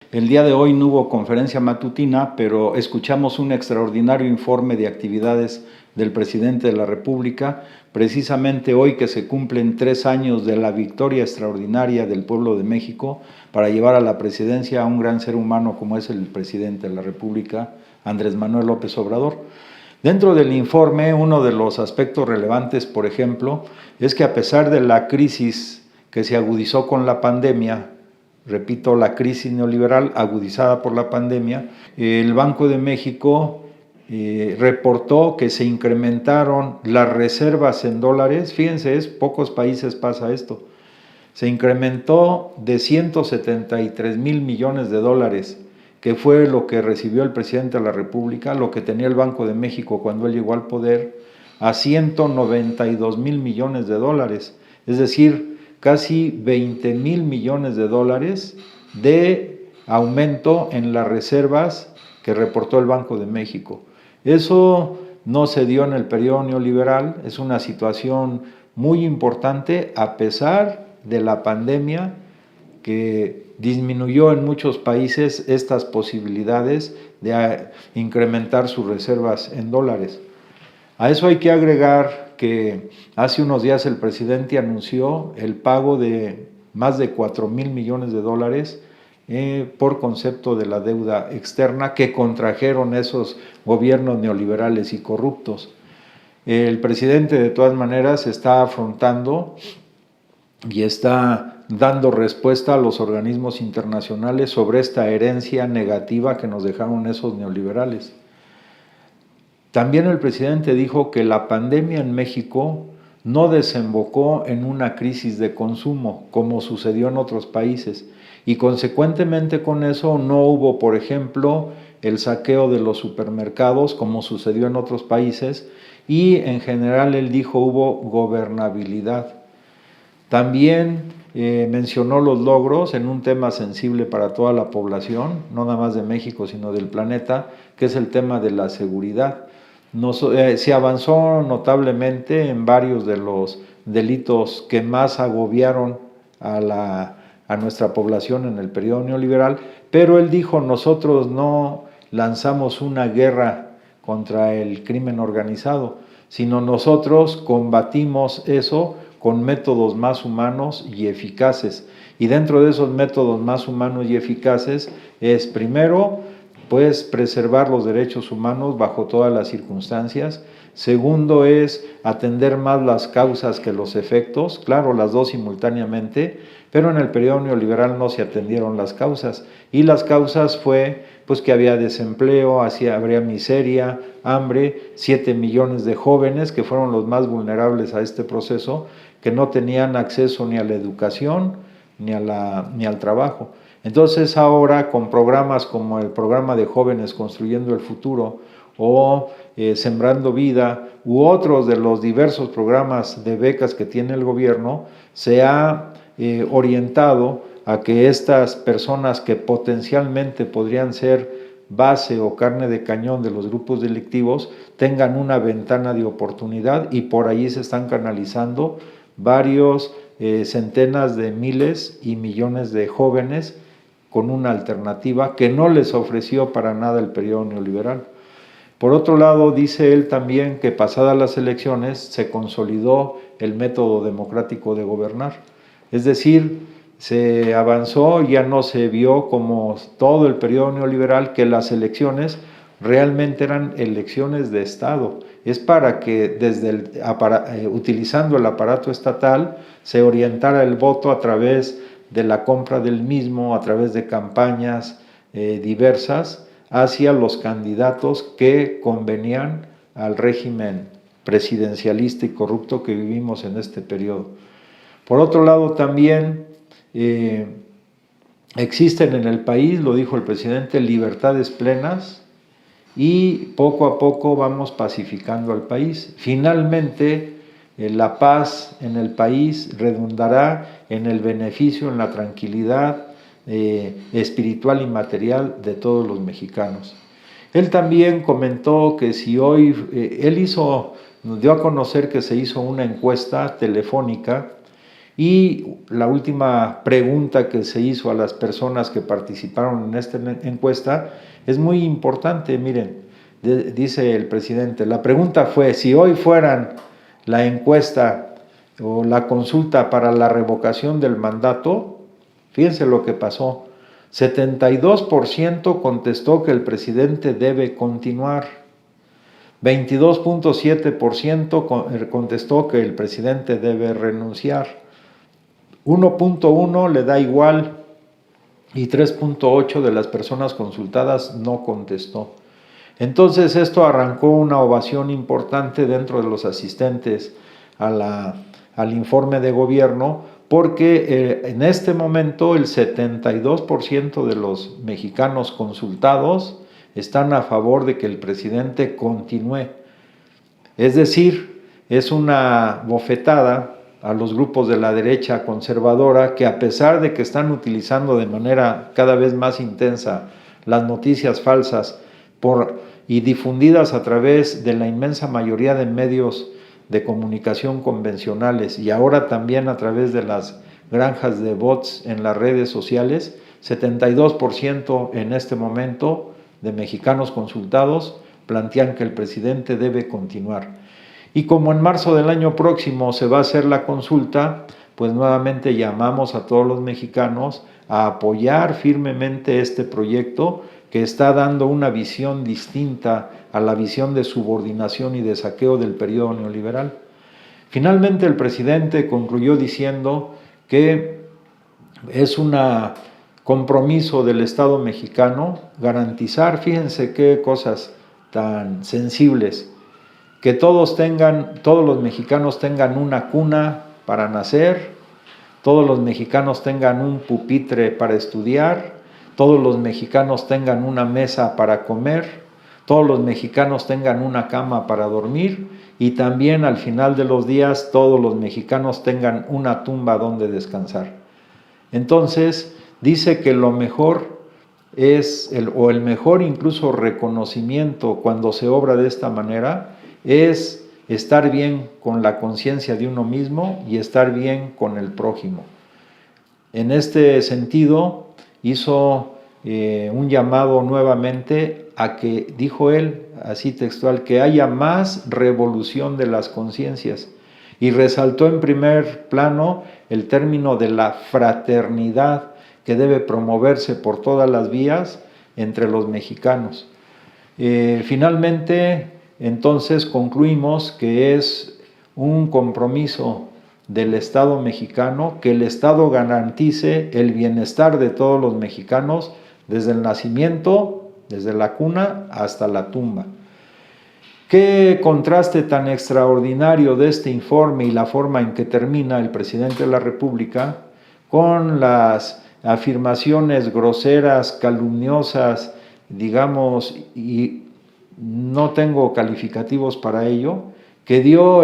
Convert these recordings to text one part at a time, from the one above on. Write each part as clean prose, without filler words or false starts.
El día de hoy no hubo conferencia matutina, pero escuchamos un extraordinario informe de actividades del presidente de la República, precisamente hoy que se cumplen 3 años de la victoria extraordinaria del pueblo de México para llevar a la presidencia a un gran ser humano como es el presidente de la República, Andrés Manuel López Obrador. Dentro del informe, uno de los aspectos relevantes, por ejemplo, es que a pesar de la crisis que se agudizó con la pandemia, repito, la crisis neoliberal agudizada por la pandemia, el Banco de México reportó que se incrementaron las reservas en dólares. Fíjense, pocos países pasa esto. Se incrementó de 173 mil millones de dólares, que fue lo que recibió el presidente de la República, lo que tenía el Banco de México cuando él llegó al poder, a 192 mil millones de dólares. Es decir, casi 20 mil millones de dólares de aumento en las reservas que reportó el Banco de México. Eso no se dio en el periodo neoliberal, es una situación muy importante a pesar de la pandemia que disminuyó en muchos países estas posibilidades de incrementar sus reservas en dólares. A eso hay que agregar que hace unos días el presidente anunció el pago de más de 4 mil millones de dólares por concepto de la deuda externa que contrajeron esos gobiernos neoliberales y corruptos. El presidente de todas maneras está afrontando y está dando respuesta a los organismos internacionales sobre esta herencia negativa que nos dejaron esos neoliberales. También el presidente dijo que la pandemia en México no desembocó en una crisis de consumo, como sucedió en otros países, y consecuentemente con eso no hubo, por ejemplo, el saqueo de los supermercados, como sucedió en otros países, y en general él dijo hubo gobernabilidad. También mencionó los logros en un tema sensible para toda la población, no nada más de México, sino del planeta, que es el tema de la seguridad. Se avanzó notablemente en varios de los delitos que más agobiaron a nuestra población en el periodo neoliberal, pero él dijo, nosotros no lanzamos una guerra contra el crimen organizado, sino nosotros combatimos eso con métodos más humanos y eficaces. Y dentro de esos métodos más humanos y eficaces es, primero, pues preservar los derechos humanos bajo todas las circunstancias. Segundo es atender más las causas que los efectos, claro, las dos simultáneamente, pero en el periodo neoliberal no se atendieron las causas. Y las causas fue pues que había desempleo, habría miseria, hambre, 7 millones de jóvenes que fueron los más vulnerables a este proceso, que no tenían acceso ni a la educación ni al trabajo. Entonces ahora con programas como el programa de jóvenes construyendo el futuro o Sembrando Vida u otros de los diversos programas de becas que tiene el gobierno, se ha orientado a que estas personas que potencialmente podrían ser base o carne de cañón de los grupos delictivos tengan una ventana de oportunidad y por ahí se están canalizando varios centenas de miles y millones de jóvenes con una alternativa que no les ofreció para nada el periodo neoliberal. Por otro lado, dice él también que pasadas las elecciones se consolidó el método democrático de gobernar. Es decir, se avanzó, ya no se vio como todo el periodo neoliberal que las elecciones realmente eran elecciones de Estado. Es para que utilizando el aparato estatal se orientara el voto a través de la compra del mismo, a través de campañas diversas hacia los candidatos que convenían al régimen presidencialista y corrupto que vivimos en este periodo. Por otro lado, también existen en el país, lo dijo el presidente, libertades plenas y poco a poco vamos pacificando al país. Finalmente, la paz en el país redundará en el beneficio, en la tranquilidad espiritual y material de todos los mexicanos. Él también comentó que si hoy, nos dio a conocer que se hizo una encuesta telefónica Y la última pregunta que se hizo a las personas que participaron en esta encuesta es muy importante. Miren, dice el presidente, la pregunta fue, si hoy fueran la encuesta o la consulta para la revocación del mandato, fíjense lo que pasó. 72% contestó que el presidente debe continuar. 22.7% contestó que el presidente debe renunciar. 1.1 le da igual y 3.8 de las personas consultadas no contestó. Entonces esto arrancó una ovación importante dentro de los asistentes al informe de gobierno, porque en este momento el 72% de los mexicanos consultados están a favor de que el presidente continúe. Es decir, es una bofetada a los grupos de la derecha conservadora que, a pesar de que están utilizando de manera cada vez más intensa las noticias falsas y difundidas a través de la inmensa mayoría de medios de comunicación convencionales y ahora también a través de las granjas de bots en las redes sociales, 72% en este momento de mexicanos consultados plantean que el presidente debe continuar. Y como en marzo del año próximo se va a hacer la consulta, pues nuevamente llamamos a todos los mexicanos a apoyar firmemente este proyecto que está dando una visión distinta a la visión de subordinación y de saqueo del periodo neoliberal. Finalmente el presidente concluyó diciendo que es un compromiso del Estado mexicano garantizar, fíjense qué cosas tan sensibles, que todos los mexicanos tengan una cuna para nacer, todos los mexicanos tengan un pupitre para estudiar, todos los mexicanos tengan una mesa para comer, todos los mexicanos tengan una cama para dormir y también al final de los días todos los mexicanos tengan una tumba donde descansar. Entonces dice que lo mejor es, el mejor incluso reconocimiento cuando se obra de esta manera, es estar bien con la conciencia de uno mismo y estar bien con el prójimo. En este sentido, hizo un llamado nuevamente a que, dijo él, así textual, que haya más revolución de las conciencias, y resaltó en primer plano el término de la fraternidad que debe promoverse por todas las vías entre los mexicanos. Finalmente, entonces concluimos que es un compromiso del Estado mexicano que el Estado garantice el bienestar de todos los mexicanos desde el nacimiento, desde la cuna hasta la tumba. Qué contraste tan extraordinario de este informe y la forma en que termina el presidente de la República con las afirmaciones groseras, calumniosas, digamos, y no tengo calificativos para ello, que dio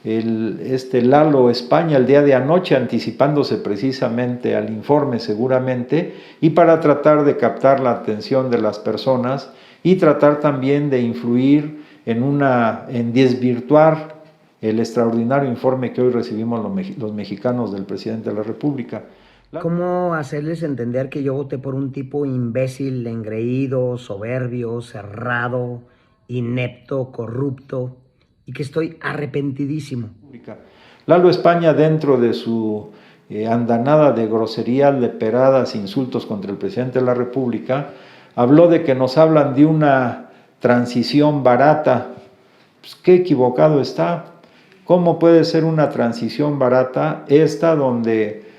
Lalo España el día de anoche, anticipándose precisamente al informe seguramente, y para tratar de captar la atención de las personas y tratar también de influir en desvirtuar el extraordinario informe que hoy recibimos los mexicanos del presidente de la República. ¿Cómo hacerles entender que yo voté por un tipo imbécil, engreído, soberbio, cerrado, inepto, corrupto y que estoy arrepentidísimo? Lalo España, dentro de su andanada de groserías, leperadas, insultos contra el presidente de la República, habló de que nos hablan de una transición barata. Pues qué equivocado está. ¿Cómo puede ser una transición barata esta donde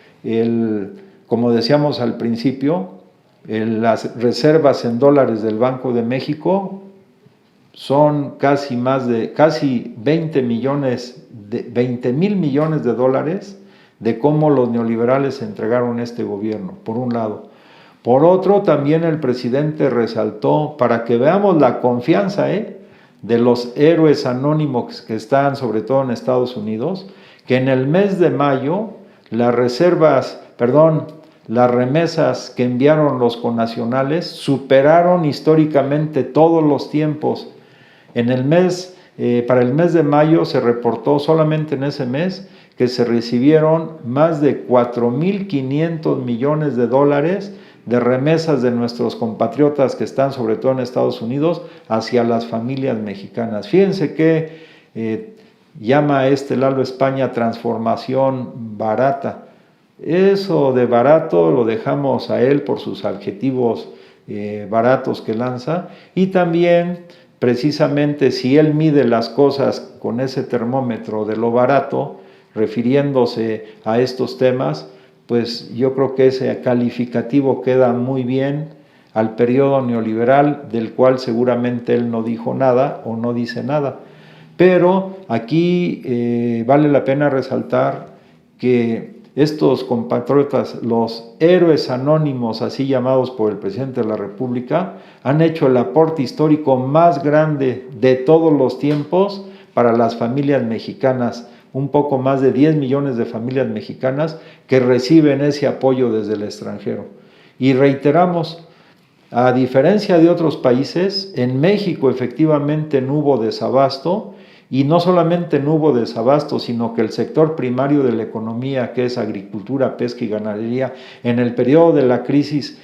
como decíamos al principio, las reservas en dólares del Banco de México son casi 20 mil millones de dólares de cómo los neoliberales entregaron este gobierno, por un lado. Por otro, también el presidente resaltó, para que veamos la confianza de los héroes anónimos que están sobre todo en Estados Unidos, que en el mes de mayo las remesas que enviaron los connacionales superaron históricamente todos los tiempos. Para el mes de mayo se reportó solamente en ese mes que se recibieron más de 4.500 millones de dólares de remesas de nuestros compatriotas que están sobre todo en Estados Unidos hacia las familias mexicanas. Fíjense que llama a Lalo España transformación barata. Eso de barato lo dejamos a él por sus adjetivos baratos que lanza, y también precisamente si él mide las cosas con ese termómetro de lo barato, refiriéndose a estos temas, pues yo creo que ese calificativo queda muy bien al periodo neoliberal, del cual seguramente él no dijo nada o no dice nada. Pero aquí vale la pena resaltar que estos compatriotas, los héroes anónimos, así llamados por el presidente de la República, han hecho el aporte histórico más grande de todos los tiempos para las familias mexicanas, un poco más de 10 millones de familias mexicanas que reciben ese apoyo desde el extranjero. Y reiteramos, a diferencia de otros países, en México efectivamente no hubo desabasto, y no solamente no hubo desabasto, sino que el sector primario de la economía, que es agricultura, pesca y ganadería, en el periodo de la crisis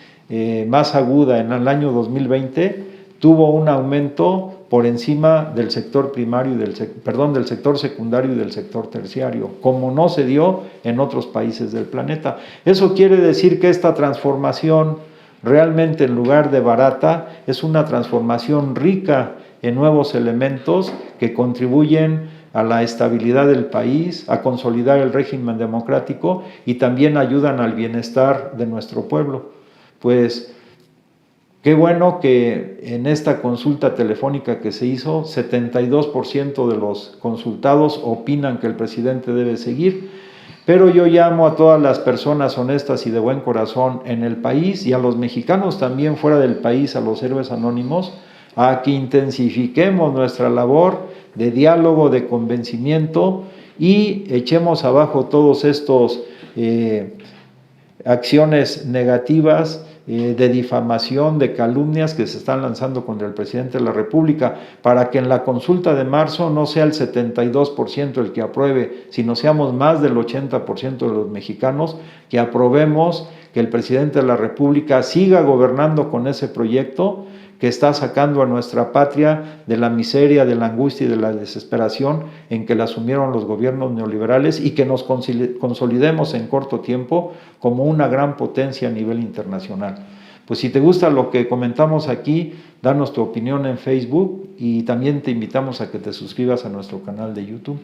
más aguda en el año 2020, tuvo un aumento por encima del sector primario, del sector secundario y del sector terciario, como no se dio en otros países del planeta. Eso quiere decir que esta transformación realmente, en lugar de barata, es una transformación rica en nuevos elementos que contribuyen a la estabilidad del país, a consolidar el régimen democrático y también ayudan al bienestar de nuestro pueblo. Pues qué bueno que en esta consulta telefónica que se hizo, 72% de los consultados opinan que el presidente debe seguir, pero yo llamo a todas las personas honestas y de buen corazón en el país, y a los mexicanos también fuera del país, a los héroes anónimos, a que intensifiquemos nuestra labor de diálogo, de convencimiento, y echemos abajo todos estos acciones negativas de difamación, de calumnias que se están lanzando contra el presidente de la República, para que en la consulta de marzo no sea el 72% el que apruebe, sino seamos más del 80% de los mexicanos que aprobemos que el presidente de la República siga gobernando con ese proyecto que está sacando a nuestra patria de la miseria, de la angustia y de la desesperación en que la asumieron los gobiernos neoliberales, y que nos consolidemos en corto tiempo como una gran potencia a nivel internacional. Pues si te gusta lo que comentamos aquí, danos tu opinión en Facebook, y también te invitamos a que te suscribas a nuestro canal de YouTube.